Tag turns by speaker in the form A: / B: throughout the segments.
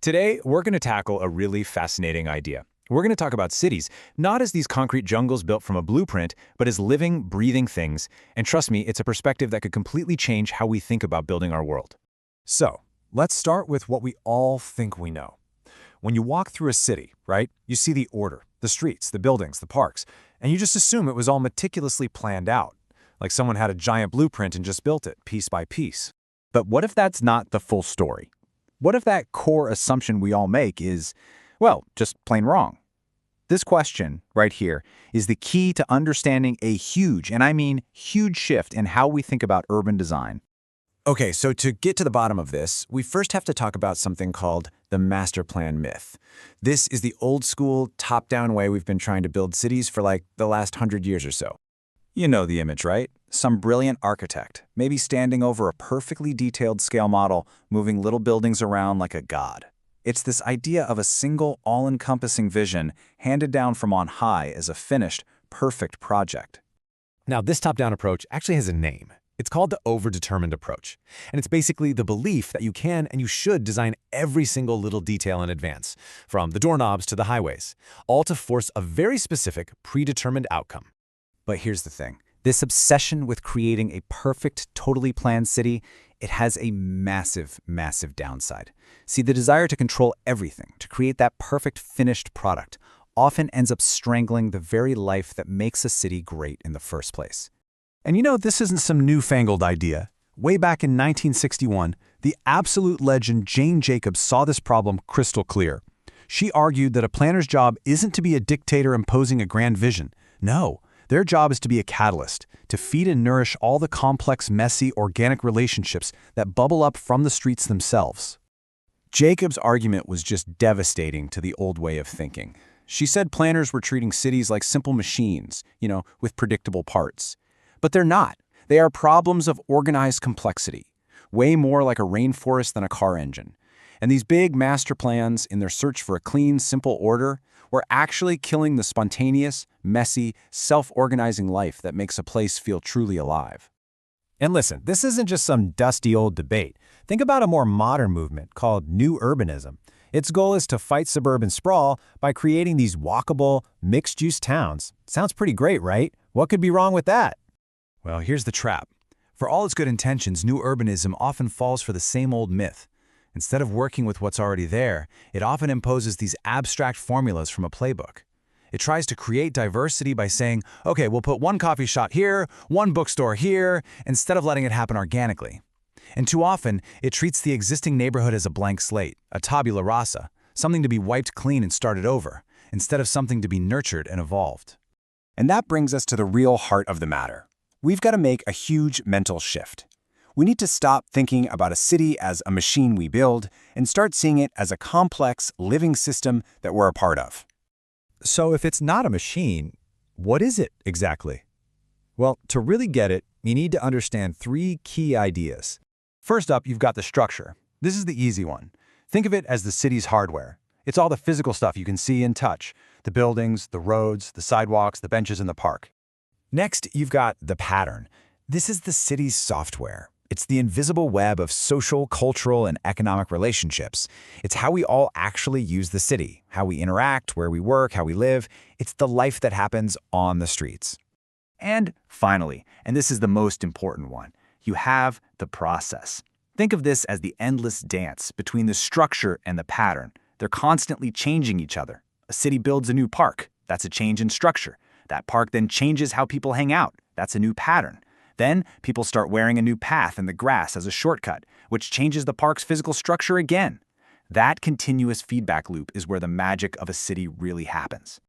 A: Today, we're going to tackle a really fascinating idea. We're going to talk about cities, not as these concrete jungles built from a blueprint, but as living, breathing things. And trust me, it's a perspective that could completely change how we think about building our world.
B: So, let's start with what we all think we know. When you walk through a city, right, you see the order, the streets, the buildings, the parks, and you just assume it was all meticulously planned out, like someone had a giant blueprint and just built it, piece by piece.
C: But what if that's not the full story? What if that core assumption we all make is, well, just plain wrong? This question, right here, is the key to understanding a huge, and I mean huge shift in how we think about urban design.
B: Okay, so to get to the bottom of this, we first have to talk about something called the master plan myth. This is the old school, top-down way we've been trying to build cities for like the last 100 years or so.
C: You know the image, right? Some brilliant architect, maybe standing over a perfectly detailed scale model, moving little buildings around like a god. It's this idea of a single, all-encompassing vision handed down from on high as a finished, perfect project.
D: Now, this top-down approach actually has a name. It's called the overdetermined approach. And it's basically the belief that you can and you should design every single little detail in advance, from the doorknobs to the highways, all to force a very specific, predetermined outcome.
C: But here's the thing. This obsession with creating a perfect, totally planned city, it has a massive, massive downside. See, the desire to control everything, to create that perfect finished product, often ends up strangling the very life that makes a city great in the first place.
B: And you know, this isn't some newfangled idea. Way back in 1961, the absolute legend Jane Jacobs saw this problem crystal clear. She argued that a planner's job isn't to be a dictator imposing a grand vision. No. Their job is to be a catalyst, to feed and nourish all the complex, messy, organic relationships that bubble up from the streets themselves. Jacobs' argument was just devastating to the old way of thinking. She said planners were treating cities like simple machines, with predictable parts. But they're not. They are problems of organized complexity, way more like a rainforest than a car engine. And these big master plans, in their search for a clean, simple order, were actually killing the spontaneous, messy, self-organizing life that makes a place feel truly alive.
E: And listen, this isn't just some dusty old debate. Think about a more modern movement called New Urbanism. Its goal is to fight suburban sprawl by creating these walkable, mixed-use towns. Sounds pretty great, right? What could be wrong with that?
B: Well, here's the trap. For all its good intentions, New Urbanism often falls for the same old myth. Instead of working with what's already there, it often imposes these abstract formulas from a playbook. It tries to create diversity by saying, okay, we'll put one coffee shop here, one bookstore here, instead of letting it happen organically. And too often, it treats the existing neighborhood as a blank slate, a tabula rasa, something to be wiped clean and started over, instead of something to be nurtured and evolved. And that brings us to the real heart of the matter. We've got to make a huge mental shift. We need to stop thinking about a city as a machine we build and start seeing it as a complex, living system that we're a part of.
E: So if it's not a machine, what is it exactly? Well, to really get it, you need to understand three key ideas.
B: First up, you've got the structure. This is the easy one. Think of it as the city's hardware. It's all the physical stuff you can see and touch, the buildings, the roads, the sidewalks, the benches in the park. Next, you've got the pattern. This is the city's software. It's the invisible web of social, cultural, and economic relationships. It's how we all actually use the city, how we interact, where we work, how we live. It's the life that happens on the streets. And finally, and this is the most important one, you have the process. Think of this as the endless dance between the structure and the pattern. They're constantly changing each other. A city builds a new park. That's a change in structure. That park then changes how people hang out. That's a new pattern. Then, people start wearing a new path in the grass as a shortcut, which changes the park's physical structure again. That continuous feedback loop is where the magic of a city really happens.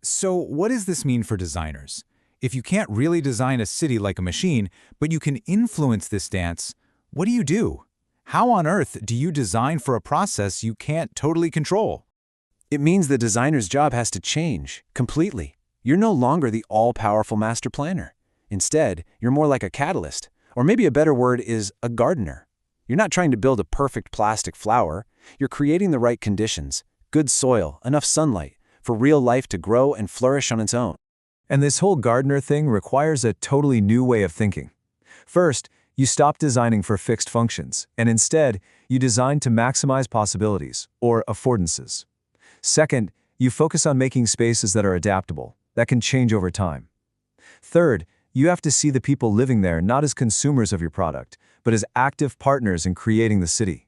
E: So what does this mean for designers? If you can't really design a city like a machine, but you can influence this dance, what do you do? How on earth do you design for a process you can't totally control?
B: It means the designer's job has to change completely. You're no longer the all-powerful master planner. Instead, you're more like a catalyst, or maybe a better word is a gardener. You're not trying to build a perfect plastic flower. You're creating the right conditions, good soil, enough sunlight, for real life to grow and flourish on its own.
E: And this whole gardener thing requires a totally new way of thinking. First,
A: You stop designing for fixed functions, and instead, you design to maximize possibilities, or affordances. Second, you focus on making spaces that are adaptable, that can change over time. Third, you have to see the people living there not as consumers of your product, but as active partners in creating the city.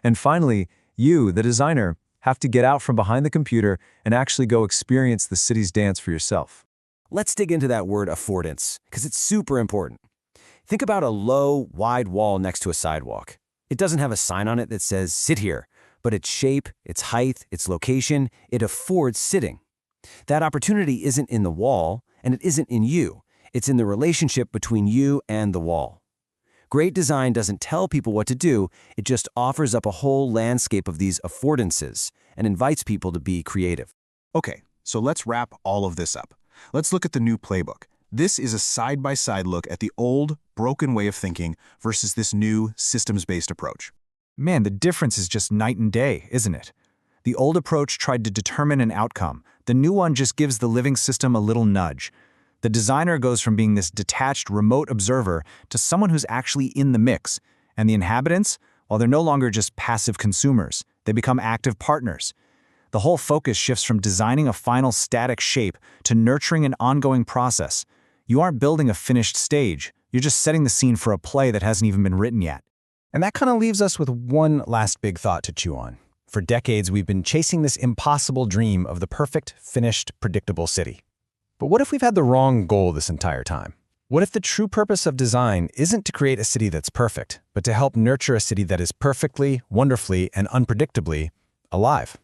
A: And finally, you, the designer, have to get out from behind the computer and actually go experience the city's dance for yourself.
C: Let's dig into that word affordance, because it's super important. Think about a low, wide wall next to a sidewalk. It doesn't have a sign on it that says, "Sit here," but its shape, its height, its location, it affords sitting. That opportunity isn't in the wall, and it isn't in you. It's in the relationship between you and the wall. Great design doesn't tell people what to do, it just offers up a whole landscape of these affordances and invites people to be creative.
B: Okay, so let's wrap all of this up. Let's look at the new playbook. This is a side-by-side look at the old, broken way of thinking versus this new, systems-based approach.
A: Man, the difference is just night and day, isn't it? The old approach tried to determine an outcome. The new one just gives the living system a little nudge. The designer goes from being this detached, remote observer to someone who's actually in the mix. And the inhabitants, well, they're no longer just passive consumers. They become active partners. The whole focus shifts from designing a final static shape to nurturing an ongoing process. You aren't building a finished stage. You're just setting the scene for a play that hasn't even been written yet.
E: And that kind of leaves us with one last big thought to chew on. For decades, we've been chasing this impossible dream of the perfect, finished, predictable city. But what if we've had the wrong goal this entire time? What if the true purpose of design isn't to create a city that's perfect, but to help nurture a city that is perfectly, wonderfully, and unpredictably alive?